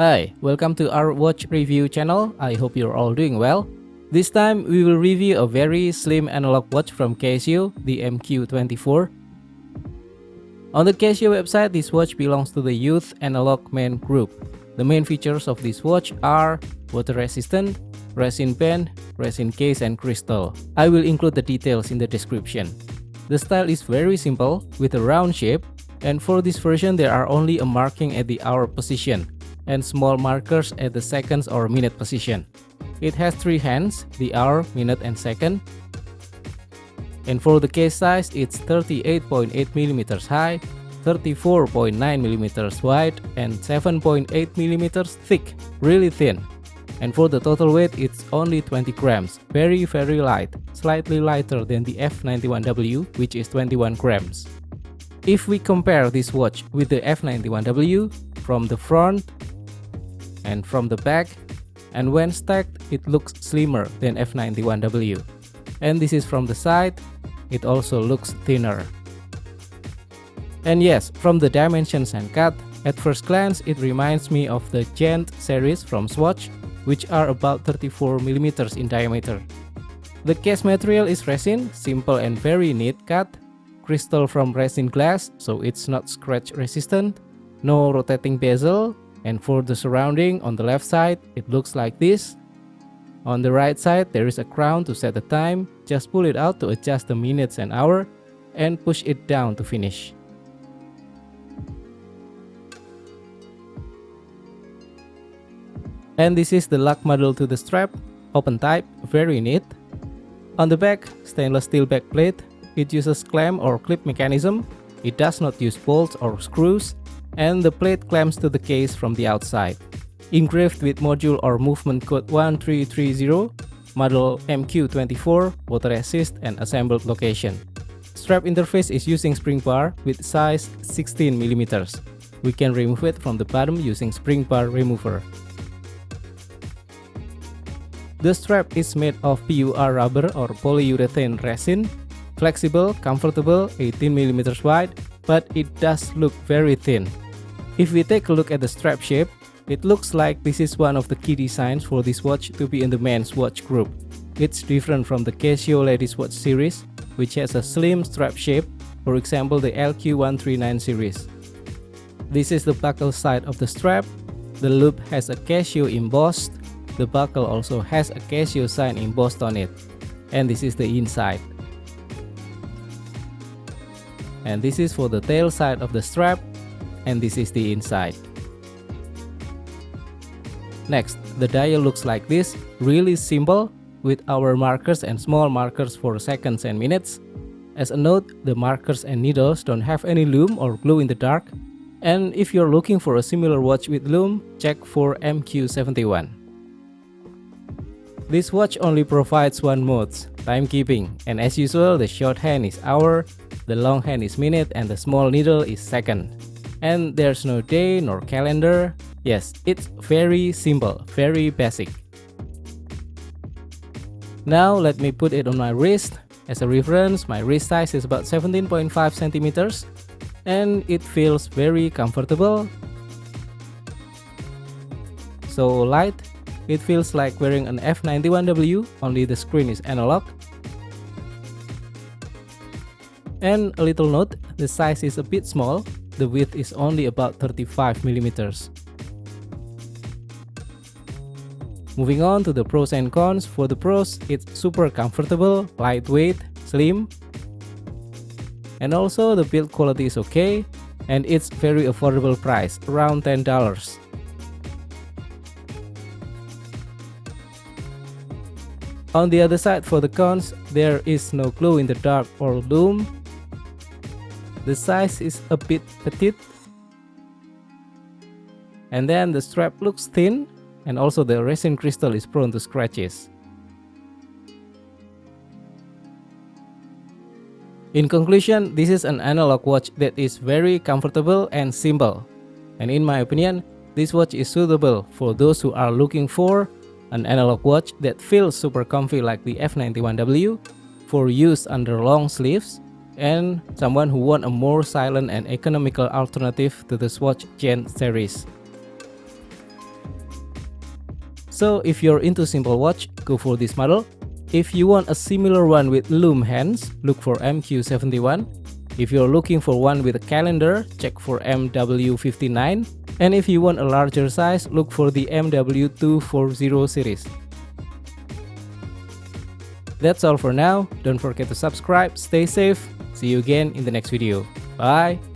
Hi, welcome to our watch review channel. I hope you're all doing well. This time we will review a very slim analog watch from Casio, the MQ24. On the Casio website, this watch belongs to the youth analog men group. The main features of this watch are water resistant, resin band, resin case and crystal. I will include the details in the description. The style is very simple with a round shape, and for this version there are only a marking at the hour position and small markers at the seconds or minute position. It has 3 hands, the hour, minute and second. And for the case size, it's 38.8mm high, 34.9mm wide and 7.8mm thick, really thin. And for the total weight, it's only 20 grams, very light, slightly lighter than the F91W, which is 21 grams. If we compare this watch with the F91W, from the front and from the back, and when stacked, it looks slimmer than F91W. And this is from the side, it also looks thinner. And yes, from the dimensions and cut, at first glance it reminds me of the Gent series from Swatch, which are about 34mm in diameter. The case material is resin, simple and very neat cut, crystal from Resin Glass, so it's not scratch resistant, no rotating bezel, and for the surrounding on the left side, it looks like this. On the right side, there is a crown to set the time, just pull it out to adjust the minutes and hour, and push it down to finish. And this is the lock model to the strap, open type, very neat. On the back, stainless steel back plate, it uses clamp or clip mechanism, it does not use bolts or screws, and the plate clamps to the case from the outside. Engraved with module or movement code 1330, model MQ24, water resist and assembled location. Strap interface is using spring bar with size 16mm. We can remove it from the bottom using spring bar remover. The strap is made of PUR rubber or polyurethane resin, flexible, comfortable, 18mm wide, but it does look very thin. If we take a look at the strap shape, it looks like this is one of the key designs for this watch to be in the men's watch group. It's different from the Casio ladies watch series, which has a slim strap shape, for example the LQ139 series. This is the buckle side of the strap. The loop has a Casio embossed. The buckle also has a Casio sign embossed on it. And this is the inside. And this is for the tail side of the strap, and this is the inside. Next, the dial looks like this, really simple, with hour markers and small markers for seconds and minutes. As a note, the markers and needles don't have any lume or glow in the dark, and if you're looking for a similar watch with lume, check for MQ71. This watch only provides one mode, timekeeping, and as usual the short hand is hour, the long hand is minute and the small needle is second. And there's no day nor calendar. Yes, it's very simple, very basic. Now let me put it on my wrist. As a reference, my wrist size is about 17.5cm and it feels very comfortable. So light, it feels like wearing an F91W, only the screen is analog. And a little note, the size is a bit small, the width is only about 35mm. Moving on to the pros and cons. For the pros, it's super comfortable, lightweight, slim. And also the build quality is okay, and it's very affordable price, around $10. On the other side, for the cons, there is no glow in the dark or lume. The size is a bit petite. And then the strap looks thin, and also the resin crystal is prone to scratches. In conclusion, this is an analog watch that is very comfortable and simple. And in my opinion, this watch is suitable for those who are looking for an analog watch that feels super comfy like the F91W, for use under long sleeves, and someone who want a more silent and economical alternative to the Swatch Gent series. So if you're into simple watch, go for this model. If you want a similar one with loom hands, look for MQ-71. If you're looking for one with a calendar, check for MW-59. And if you want a larger size, look for the MW-240 series. That's all for now. Don't forget to subscribe, stay safe. See you again in the next video. Bye!